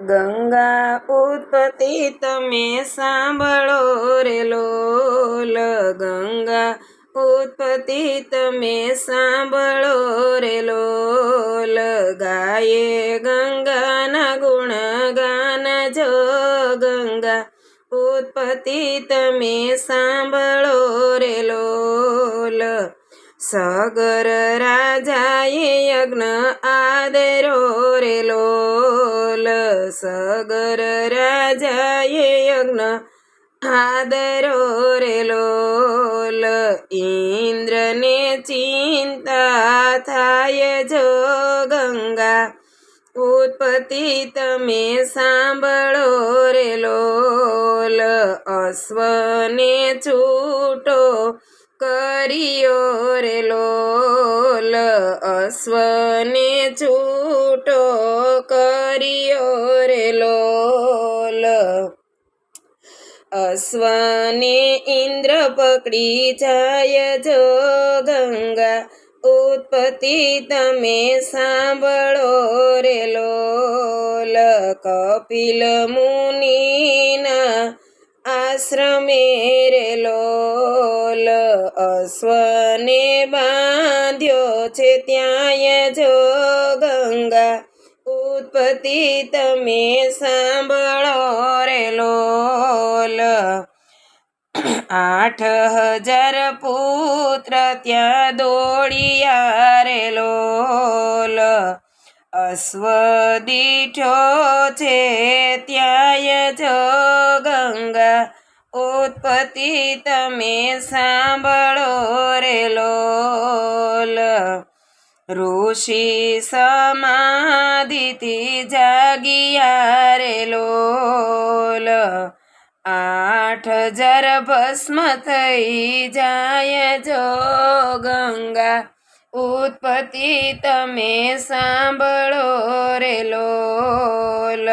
ગંગા ઉત્પત્તિ તમે સાંભળો રે લોલ, ગંગા ઉત્પત્તિ તમે સાંભળો રે લોલ, ગાયે ગંગાના ગુણ ગાન જો ગંગા ઉત્પત્તિ તમે સાંભળો રે લોલ, સગર રાજાએ યજ્ઞ આદરો રે લોલ, સગર રાજાએ યજ્ઞ આદરો રે લોલ, ઇન્દ્રને ચિંતા થાય જો ગંગા ઉત્પત્તિ તમે સાંભળો રે લોલ, અશ્વને છૂટો કર્યો રે લોલ, અશ્વને છૂટો કર્યો રે લોલ, અશ્વને ઇન્દ્ર પકડી જાય જો ગંગા ઉત્પત્તિ તમે સાંભળો રે લોલ, કપિલ મુનિના આશ્રમે રે લોલ, અશ્વને બાંધ્યો છે ત્યાંય જો ગંગા ઉત્પત્તિ તમે સાંભળો રે લોલ, 8,000 પુત્ર ત્યાં દોડિયા રે લોલ, અશ્વ દીઠો છે ત્યાંય જો ગંગા ઉત્પત્તિ તમે સાંભળો રે લોલ, ઋષિ સમાધિથી જાગિયા રે લોલ, 8,000 ભસ્મ થઈ જાય જો ગંગા ઉત્પત્તિ તમે સાંભળો રે લોલ,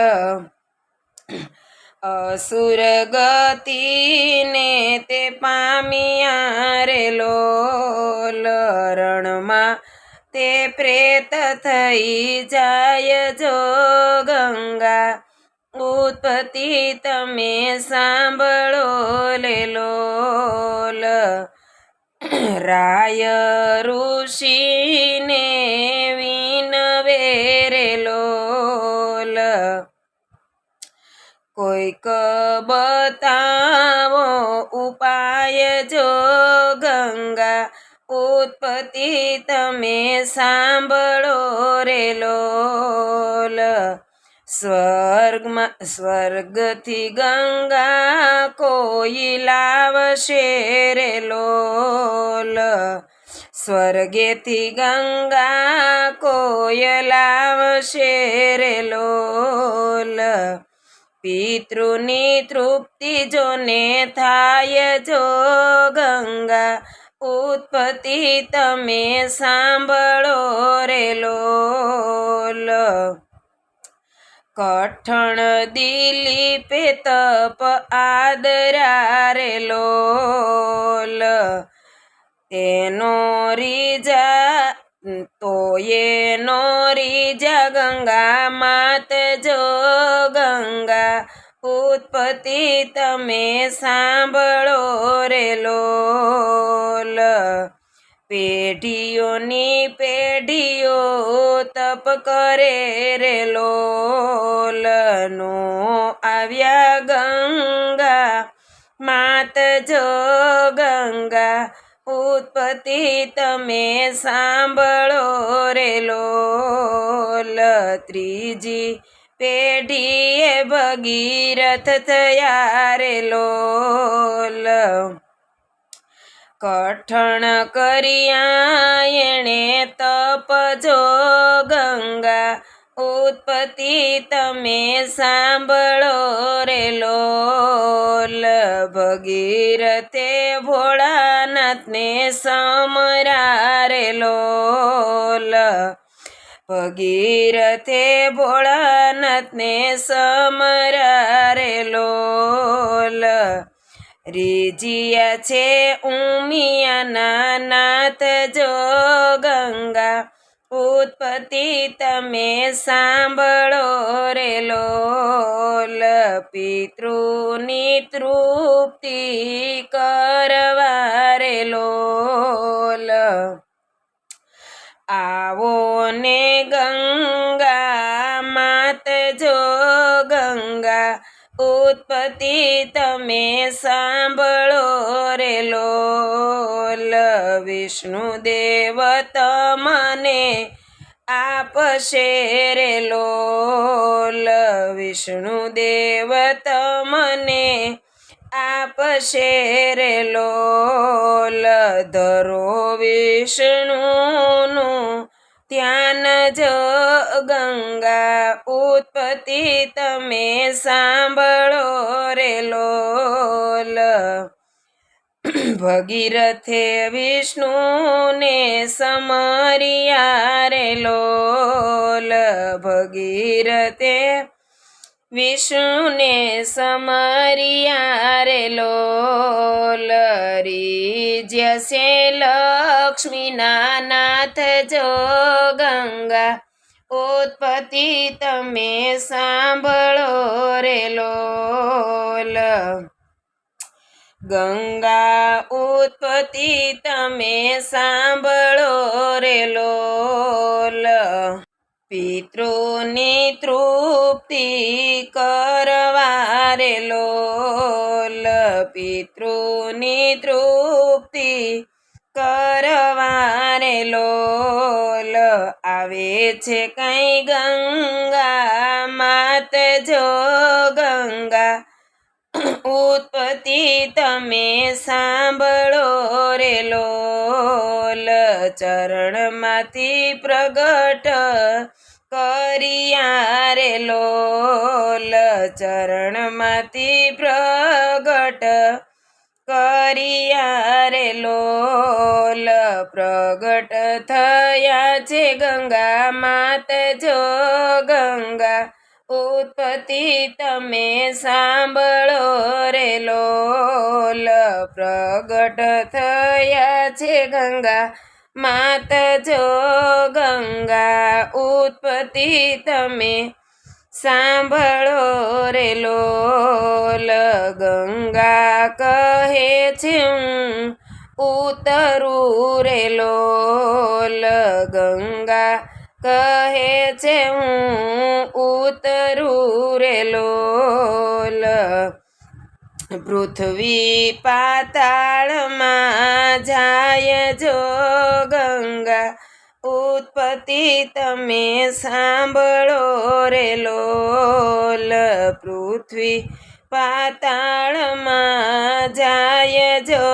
અસુર ગતિને તે પામ્યા રે લોલ, રણમાં તે પ્રેત થઈ જાય જો ગંગા ઉત્પત્તિ તમે સાંભળો રે લોલ, રાય ઋષિને વિનવે રે લોલ, કોઈક બતાવો ઉપાય જો ગંગા ઉત્પત્તિ તમે સાંભળો રે લોલ, સ્વર્ગથી ગંગા કોઈ લાવશે રે લોલ, સ્વર્ગેથી ગંગા કોઈ લાવશે રે લોલ, પિતૃની તૃપ્તિ જોને થાય જો ગંગા ઉત્પત્તિ તમે સાંભળો રે લોલ, કઠણ દિલીપે તપ આદર્યા રે લોલ, એનો રીજા ગંગા માત જો ગંગા ઉત્પત્તિ તમે સાંભળો રે લોલ, પેઢીઓની પેઢીઓ તપ કરે રે લોલ, નો આવ્યા ગંગા માત જો ગંગા ઉત્પત્તિ તમે સાંભળો રે લોલ, ત્રીજી પેઢીએ ભગીરથ થયા રે લોલ, કઠણ કર્યા એણે તપ જો ગંગા ઉત્પત્તિ તમે સાંભળો રે લોલ, ભગીરથે ભોળાનાથને સમર્યા રે લોલ, ભગીરથે ભોળાનાથને સમર્યા રે લોલ, રીજિયા છે ઉમિયાના નાથ જો ગંગા ઉત્પત્તિ તમે સાંભળો રે લો પિતૃની તૃપ્તિ કરવા રે લોલ આવો ને ગંગા માત જો ગંગા ઉત્પત્તિ તમે સાંભળો રે લોલ વિષ્ણુદેવ તમને આપશે રે લોલ વિષ્ણુદેવ તમને આપશે રે લોલ ધરો વિષ્ણુનું ધ્યાન જો ગંગા ઉત્પત્તિ તમે સાંભળો રે લોલ ભગીરથે વિષ્ણુને સમર્યા રે લોલ ભગીરથે વિષ્ણુને સમર્યા રે લોલ રીજ્યસે લક્ષ્મીના નાથ જો ગંગા ઉત્પત્તિ તમે સાંભળો રે લોલ ગંગા ઉત્પત્તિ તમે સાંભળો રે લોલ પિતૃની તૃપ્તિ કરવા રે લોલ પિતૃની તૃપ્તિ કરવા રે લોલ આવે છે કઈ ગંગા માત જો ગંગા ઉત્પત્તિ તમે સાંભળો રે લોલ ચરણમાંથી પ્રગટ કર્યા રે લોલ ચરણમાંથી પ્રગટ કર્યા રે લોલ પ્રગટ થયા છે ગંગા માત જો ગંગા ઉત્પત્તિ તમે સાંભળો રે લોલ પ્રગટ થયા છે ગંગા માત જો ગંગા ઉત્પત્તિ તમે સાંભળો રે લોલ ગંગા કહે છે હું ઉતરું રે લોલ ગંગા કહે છે હું ઉતરું રે લોલ પૃથ્વી પાતાળમાં જાય જો ગંગા ઉત્પત્તિ તમે સાંભળો રે લોલ પૃથ્વી પાતાળમાં જાય જો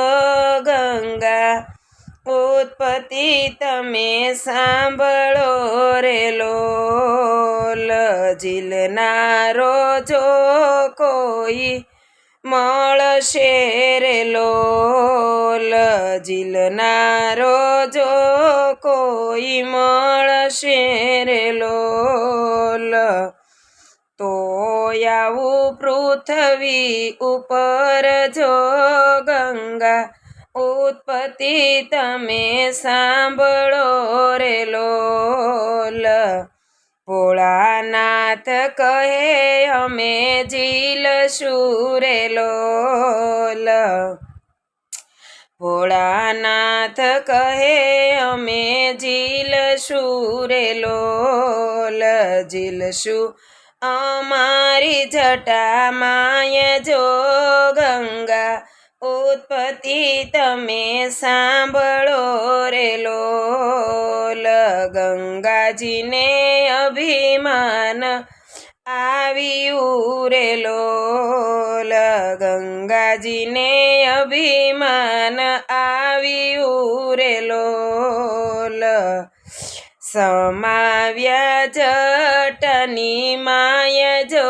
ગંગા ઉત્પત્તિ તમે સાંભળો રે લોલ ઝીલનારો જો કોઈ મળશે રે લોલ ઝીલનારો જો કોઈ મળશે રે લોલ તો આવું પૃથ્વી ઉપર જો ગંગા ઉત્પત્તિ તમે સાંભળો રે લોલ ભોળાનાથ કહે અમે ઝીલશું રે લોલ ભોળાનાથ કહે અમે ઝીલશું રે લોલ ઝીલશું અમારી જટામાય જો ગંગા ઉત્પત્તિ તમે સાંભળો રે લોલ ગંગાજીને અભિમાન આવ્યું રે લોલ ગંગાજીને અભિમાન આવ્યું રે લોલ સમાવ્યા જટની માય જો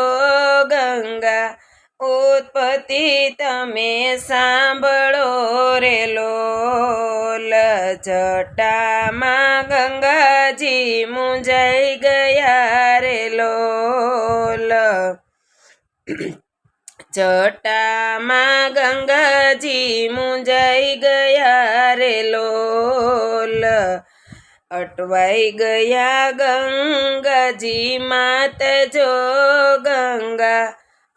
ગંગા ઉત્પત્તિ તમે સાંભળો રે લોલ જટામાં ગંગાજી મૂંઝાઈ ગયા રે લોલ જટામાં ગંગાજી મૂંઝાઈ ગયા રે લોલ અટવાઈ ગયા ગંગાજી માત જો ગંગા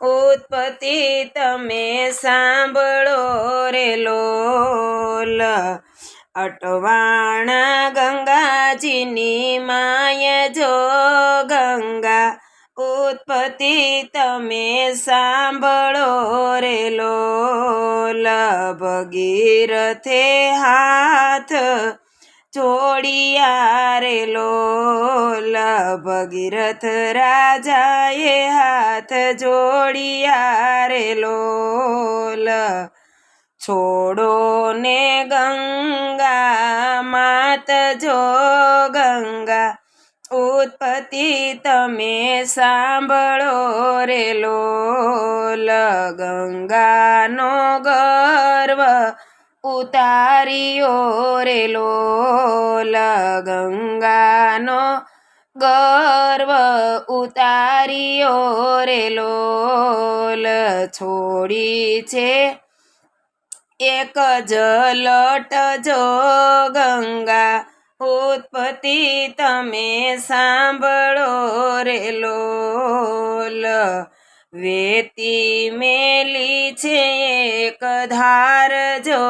ઉત્પત્તિ તમે સાંભળો રે લોલ અટવાણા ગંગાજીની માય જો ગંગા ઉત્પત્તિ તમે સાંભળો રે લોલ ભગીરથે હાથ જોડિયા રે લોલ ભગીરથ રાજાએ હાથ જોડિયા રે લોલ છોડો ને ગંગા માત જો ગંગા ઉત્પત્તિ તમે સાંભળો રે લોલ ગંગાનો ગર્વ ઉતાર્યો રે લોલ ગંગાનો ગર્વ ઉતાર્યો રે લોલ છોડી છે એક જ લટ જો ગંગા ઉત્પત્તિ તમે સાંભળો રે લોલ વેતી મેલી છે એક ધાર જો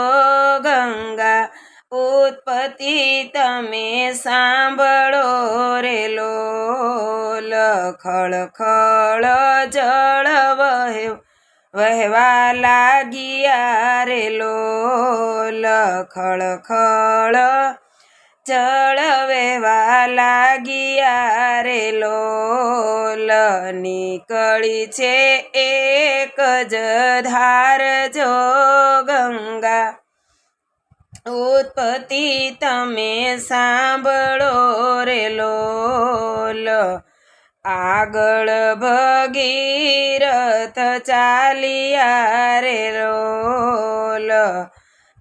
ગંગા ઉત્પત્તિ તમે સાંભળો રે લોલ ખળખળ જળ વહેવા લાગિયા રે લોલ ખળખળ જળ વહેવા લાગિયા રે લોલ નીકળી છે એક જ ધાર જો ગંગા ઉત્પત્તિ તમે સાંભળો રે લોલ આગળ ભગીરથ ચાલિયા રે લોલ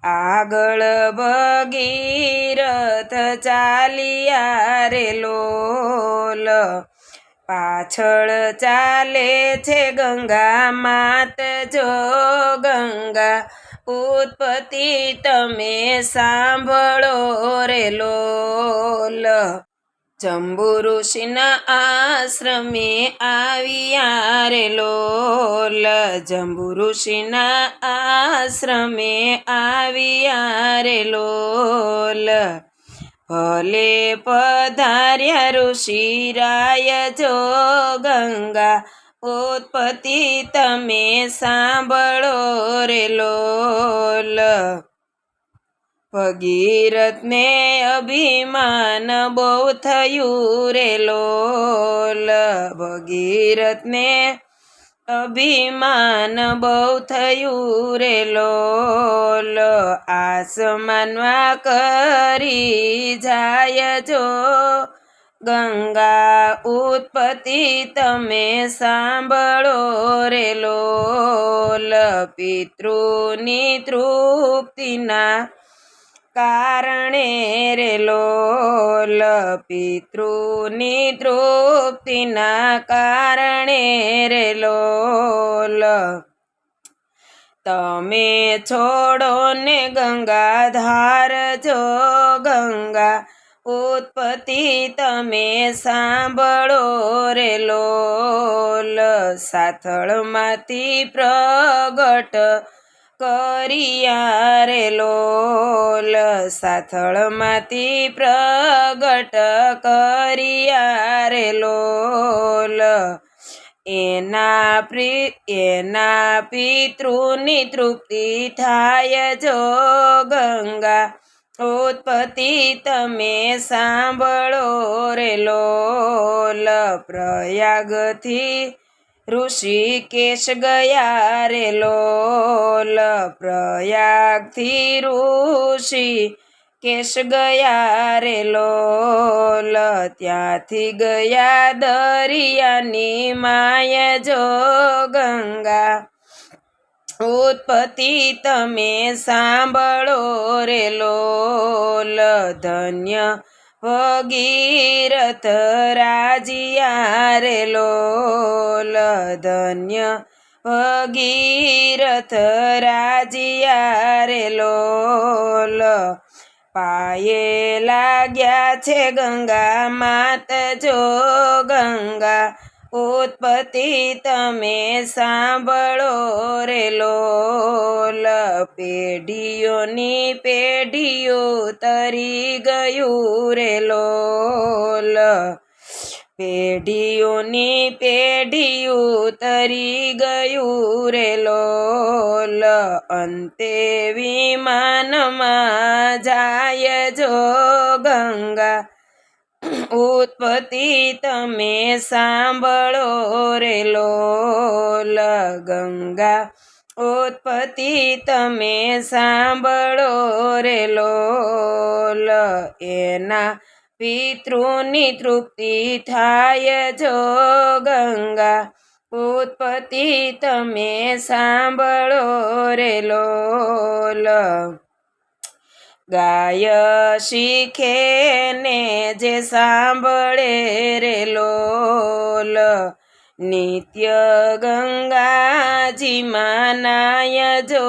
આગળ ભગીરથ ચાલિયા રે લોલ પાછળ ચાલે છે ગંગા માત જો ગંગા ઉત્પત્તિ તમે સાંભળો રે લોલ જંબુ ઋષિના આશ્રમે આવ્યા રે લોલ જંબુ ઋષિના આશ્રમે આવ્યા રે લોલ ભલે પધાર્યા ઋષિરાય જો ગંગા ઉત્પત્તિ તમે સાંભળો રે લોલ ભગીરથને અભિમાન બહુ થયું રે લોલ ભગીરથને અભિમાન બહુ થયું રે લોલ આસમાનમાં કરી જાય જો ગંગા ઉત્પત્તિ તમે સાંભળો રે લોલ પિતૃની તૃપ્તિના કારણે રે લોલ પિતૃની તૃપ્તિના કારણે રે લોલ તમે છોડો ને ગંગાધાર જો ગંગા ઉત્પત્તિ તમે સાંભળો રે લોલ સાથળમાંથી પ્રગટ કર્યા રે લોલ સાથળમાંથી પ્રગટ કર્યા રે લોલ એના પિતૃની તૃપ્તિ થાય જો ગંગા ઉત્પત્તિ તમે સાંભળો રે લોલ પ્રયાગથી ઋષિકેશ ગયા રે લોલ પ્રયાગથી ઋષિકેશ ગયા રે લોલ ત્યાંથી ગયા દરિયાની માય જો ગંગા ઉત્પત્તિ તમે સાંભળો રે લોલ ધન્ય ભગીરથ રાજીયા રે લોલ ધન્ય ભગીરથ રાજીયા રે લોલ પાયે લાગ્યા છે ગંગા માત જો ગંગા ઉત્પત્તિ તમે સાંભળો રે લોલ પેઢીઓની પેઢીઓ તરી ગયું રે લોલ પેઢીઓની પેઢીઓ તરી ગયું રે લોલ અંતે વિમાનમાં જાય જો ગંગા ઉત્પત્તિ તમે સાંભળો રે લોલ ગંગા ઉત્પત્તિ તમે સાંભળો રે લોલ એના પિતૃની તૃપ્તિ થાય જો ગંગા ઉત્પત્તિ તમે સાંભળો રે લોલ ગાય શીખે ને જે સાંભળે રે લોલ નિત્ય ગંગાજીમાં નાય જો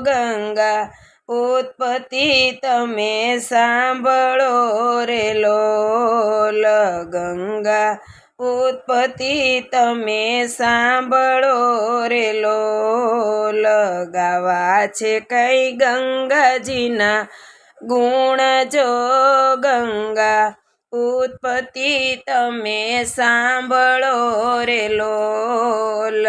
ગંગા ઉત્પત્તિ તમે સાંભળો રે લોલ ગંગા ઉત્પત્તિ તમે સાંભળો રે લોલ ગાવા છે કઈ ગંગાજીના ગુણ જો ગંગા ઉત્પત્તિ તમે સાંભળો રે લોલ